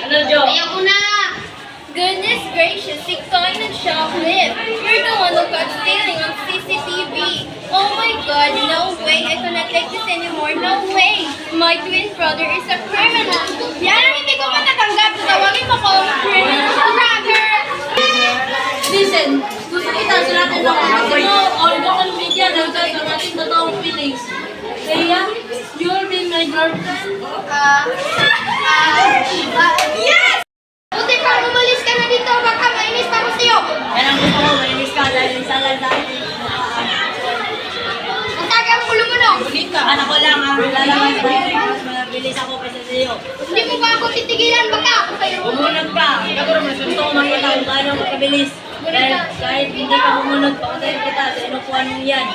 Ano, Jo? Ayoko na! Goodness gracious, ikaw ay nag-shoplift. You're the one who got stealing on CCTV. Oh my God, no way. I cannot take this anymore. No way. My twin brother is a criminal. Yan ang hindi ko matatanggap. Tawagin mo ko criminal brother. Listen, gusto kita sa natin ng all social media nagkakaroon ng ating totoong feelings. Kaya, you'll be my girlfriend. Yes! Buti pa, umalis ka na dito. Baka mainis ako sa'yo. Yan ang gusto ko, manilis ka dahil isa lang sa atin. Ang taga ang ulo mo, no? Anak ko lang, ang lalaman ko. Mas mabilis ako kaysa sa'yo. Hindi mo ba ako titigilan? Baka ako kayo. Bumunod ka. Gusto ko makita kung gaano ka kabilis. Dahil kahit hindi ka bumunod, pakatayin kita sa inupuan mo yan.